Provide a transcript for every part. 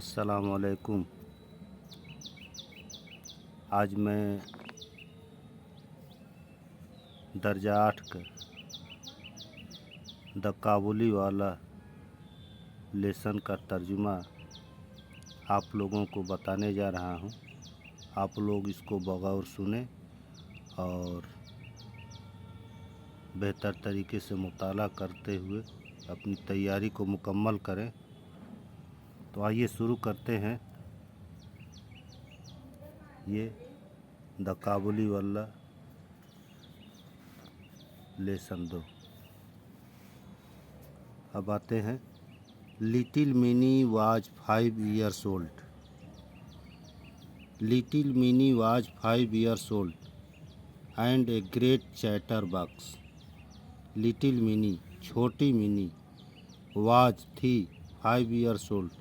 अस्सलामुअलैकुम। आज मैं दर्जा 8 का द काबुली वाला लेसन का तर्जुमा आप लोगों को बताने जा रहा हूँ। आप लोग इसको बगौर सुने और बेहतर तरीके से मुताला करते हुए अपनी तैयारी को मुकम्मल करें। तो आइए शुरू करते हैं। ये द काबुली वाला लेसन 2। अब आते हैं। Little Mini was 5 years old। Little Mini was 5 years old and a great chatterbox. Little mini छोटी मिनी, वाज थी 5 years old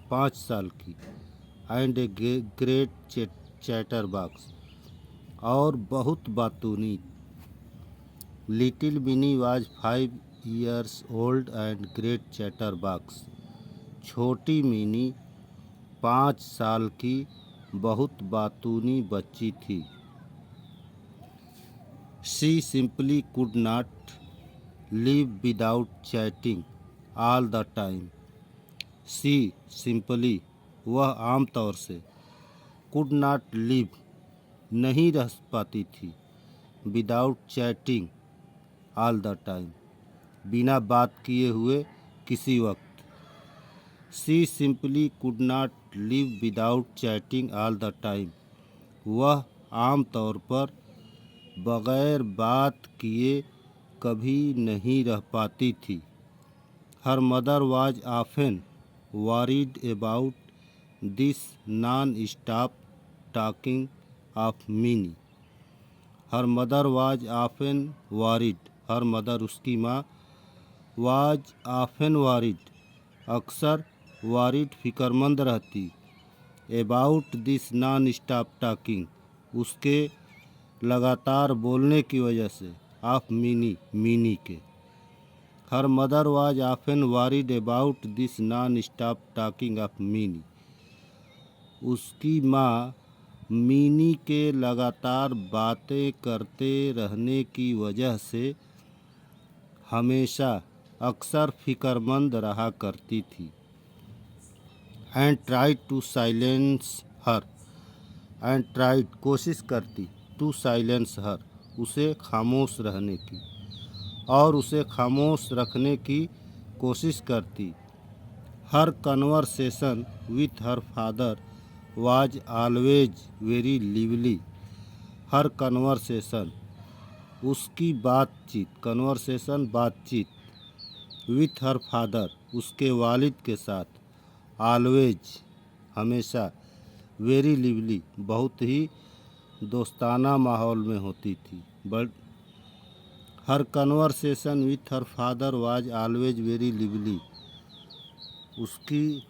5 साल की, एंड ए ग्रेट चैटरबॉक्स और बहुत बातूनी। Little Mini was 5 years old and great chatterbox छोटी मिनी 5 साल की बहुत बातूनी बच्ची थी। She simply could not live without chatting all the time. She simply वह आम तौर से, कुड नॉट लिव नहीं रह पाती थी, without chatting all the time बिना बात किए हुए किसी वक्त। She simply could not live without chatting all the time वह आम तौर पर बग़ैर बात किए कभी नहीं रह पाती थी। Her mother was often worried about this non stop talking of mini. Her mother was often worried, her mother उसकी माँ, वाज ऑफन वरीड अक्सर, वरीड फिक्रमंद रहती, about this non stop talking उसके लगातार बोलने की वजह से, ऑफ मिनी मिनी के। Her mother was often worried about this non stop talking of mini उसकी माँ मिनी के लगातार बातें करते रहने की वजह से हमेशा अक्सर फिक्रमंद रहा करती थी। And tried to silence her, and tried कोशिश करती, टू साइलेंस हर उसे खामोश रहने की, और उसे खामोश रखने की कोशिश करती। हर conversation with her father was always very lively. हर कन्वर्सेशन उसकी बातचीत, कन्वर्सेशन बातचीत, विथ हर फादर उसके वालिद के साथ, ऑलवेज हमेशा, वेरी लिवली बहुत ही दोस्ताना माहौल में होती थी। But her conversation with her father was always very lively उसकी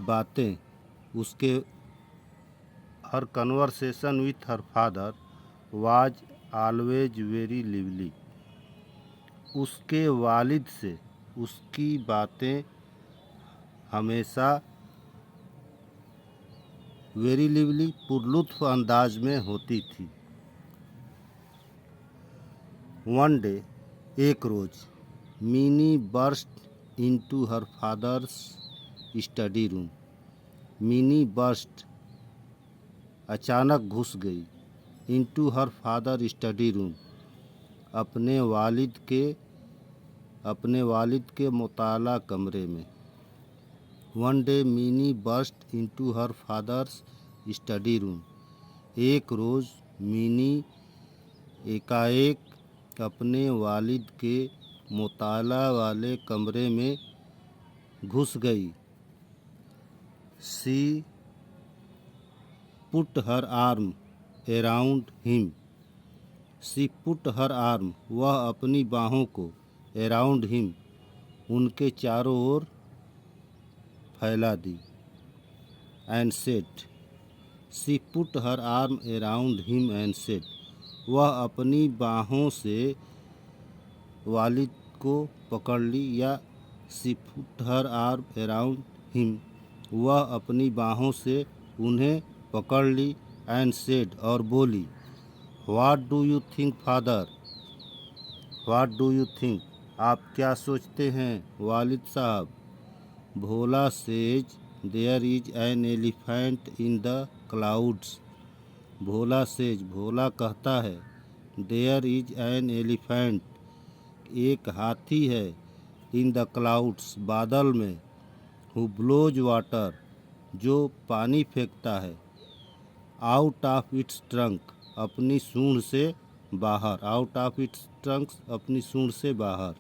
बातें, उसके हर conversation with her father was always very lively उसके वालिद से उसकी बातें हमेशा वेरी लिवली पुरलुत्फ अंदाज में होती थी। वन डे एक रोज़, Mini burst into her father's study room. Mini burst अचानक घुस गई, into her father study room अपने वालिद के मुताला कमरे में। One day Mini burst into her father's study room एक रोज़ मिनी एकाएक अपने वालिद के मुताला वाले कमरे में घुस गई। She put her arm around him. She put her arm वह अपनी बाहों को, अराउंड हिम उनके चारों ओर फैला दी। And said, she put her arm around him and said वह अपनी बाहों से वालिद को पकड़ ली, या she put her arm around him वह अपनी बाहों से उन्हें पकड़ ली एंड सेड और बोली, what do you think father, what do you think, आप क्या सोचते हैं वालिद साहब। Bhola says, there is an elephant in the clouds. Bhola says, Bhola कहता है, देयर इज एन एलिफेंट, एक हाथी है, इन द क्लाउड्स, बादल में, हु ब्लोज वाटर, जो पानी फेंकता है, आउट ऑफ इट्स ट्रंक, अपनी सूंड से बाहर, आउट ऑफ इट्स ट्रंक, अपनी सूंड से बाहर।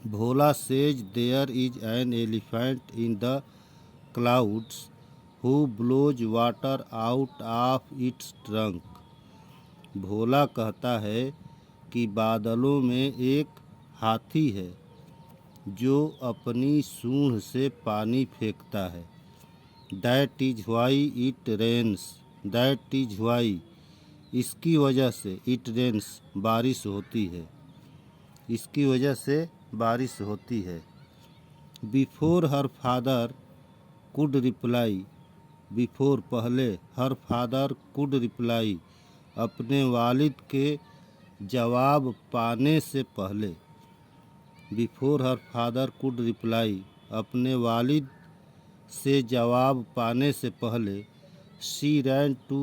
Bhola says, there is an elephant in the clouds who blows water out of its trunk. Bhola कहता है कि बादलों में एक हाथी है जो अपनी सूंड से पानी फेंकता है। That is why it rains, that is why, इसकी वजह से, इट रेन्स, बारिश होती है, इसकी वजह से बारिश होती है। Before her father could reply, before पहले, हर फादर कुड रिप्लाई, अपने वालिद के जवाब पाने से पहले। Before her father could reply, अपने वालिद से जवाब पाने से पहले। She ran to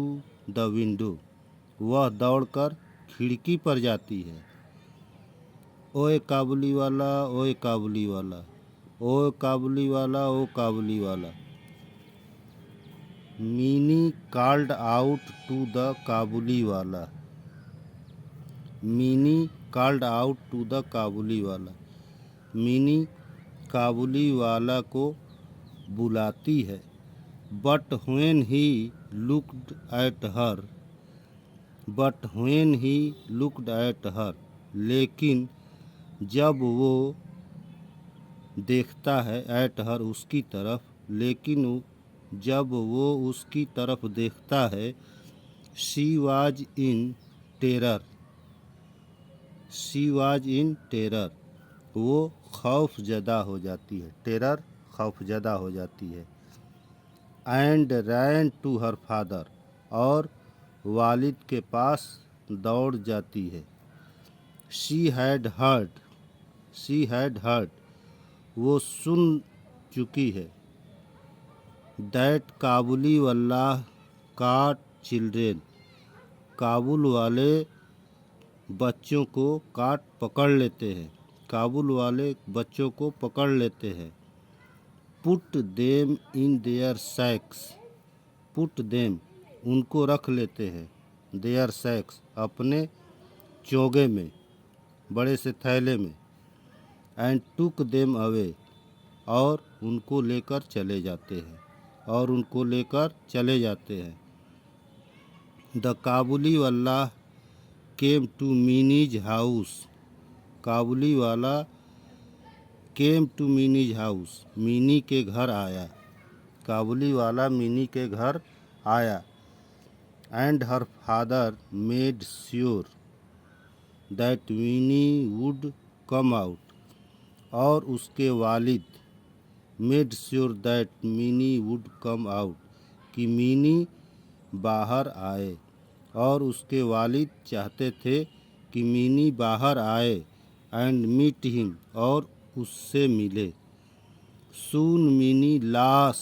the window, वह दौड़कर खिड़की पर जाती है। ओए काबुली वाला, ओए काबुली वाला, ओए काबुली वाला, ओ काबुली वाला। मीनी called out to the Kabuli वाला, मीनी called out to the Kabuli वाला। मीनी काबुली वाला को बुलाती है। But when he looked at her, but when he looked at her, लेकिन जब वो देखता है, एट हर, उसकी तरफ, लेकिन जब वो उसकी तरफ देखता है, she was in terror, she was in terror, वो खौफजदा हो जाती है, टेरर, खौफजदा हो जाती है। And ran to her father, और वालिद के पास दौड़ जाती है। She had heard, she had heard, वो सुन चुकी है। दैट काबुली वल्लाह काट चिल्ड्रेन, काबुल वाले बच्चों को काट पकड़ लेते हैं, काबुल वाले बच्चों को पकड़ लेते हैं। Put them in their sacks, put them, उनको रख लेते हैं, देयर सैक्स, अपने चोगे में, बड़े से थैले में। एंड टुक देम अवे, और उनको लेकर चले जाते हैं, और उनको लेकर चले जाते हैं। The Kabuli wala came to Mini's house, Kabuli wala came to Mini's house, मीनी के घर आया, काबुली वाला मीनी के घर आया। And her father made sure that मीनी वुड कम आउट, और उसके वालिद, मेड श्योर दैट मीनी वुड कम आउट, कि मीनी बाहर आए, और उसके वालिद चाहते थे कि मीनी बाहर आए। एंड मीट हिम, और उससे मिले। सून मीनी लास,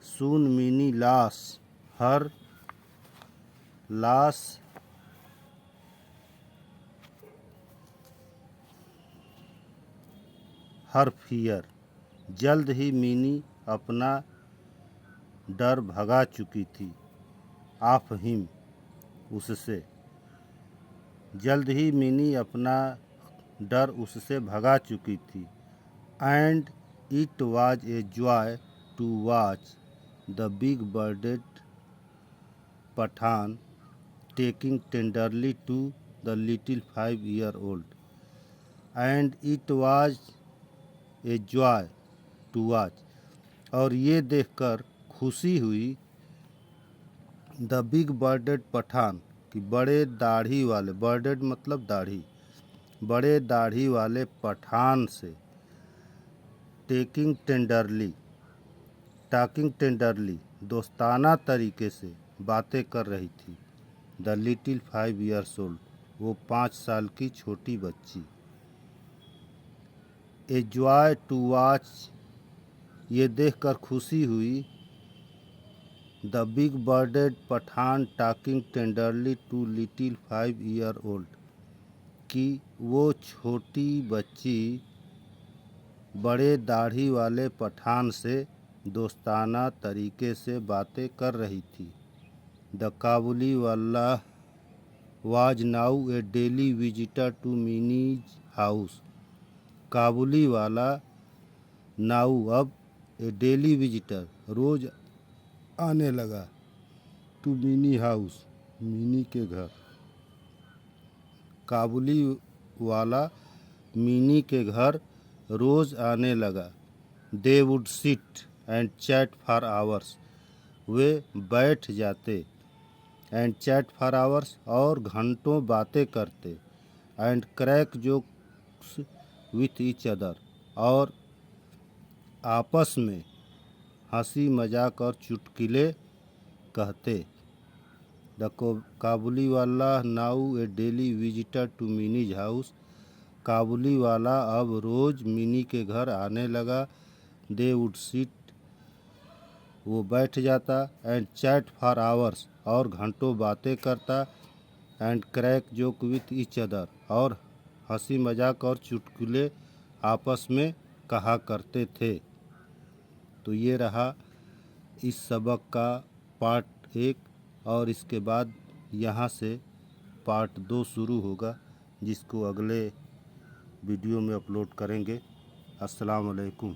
सून मीनी लास, हर लास, हर फियर, जल्द ही मीनी अपना डर भगा चुकी थी। ऑफ हिम, उससे, जल्द ही मीनी अपना डर उससे भगा चुकी थी। And it was a joy to watch the big bearded Pathan taking tenderly to the little 5-year-old। And it was a joy to watch, और ये देखकर खुशी हुई, द बिग बर्डेड पठान, कि बड़े दाढ़ी वाले, बर्डेड मतलब दाढ़ी, बड़े दाढ़ी वाले पठान से, टेकिंग टेंडरली, टॉकिंग टेंडरली, दोस्ताना तरीके से बातें कर रही थी। द लिटिल 5 years old, वो 5 साल की छोटी बच्ची। ए जॉय टू वॉच, ये देखकर खुशी हुई। The big bearded Pathan talking tenderly to little 5 year old, कि वो छोटी बच्ची बड़े दाढ़ी वाले पठान से दोस्ताना तरीके से बातें कर रही थी। The Kabuli wala was now a daily visitor to Mini's house, Kabuli wala now अब ए डेली विजिटर, रोज आने लगा, टू मिनी हाउस, मिनी के घर। काबुली वाला मिनी के घर रोज आने लगा। They would sit and chat for hours, वे बैठ जाते। एंड चैट फॉर आवर्स, और घंटों बातें करते। And crack jokes with each other, और आपस में हंसी मजाक और चुटकुले कहते। The Kabuli wala now a daily visitor to Mini's house, Kabuli wala अब रोज़ मिनी के घर आने लगा। दे वुड सिट, वो बैठ जाता। एंड चैट फॉर आवर्स, और घंटों बातें करता। And crack joke with each other, और हंसी मजाक और चुटकुले आपस में कहा करते थे। तो ये रहा इस सबक का पार्ट 1, और इसके बाद यहाँ से पार्ट 2 शुरू होगा, जिसको अगले वीडियो में अपलोड करेंगे। अस्सलाम वालेकुम।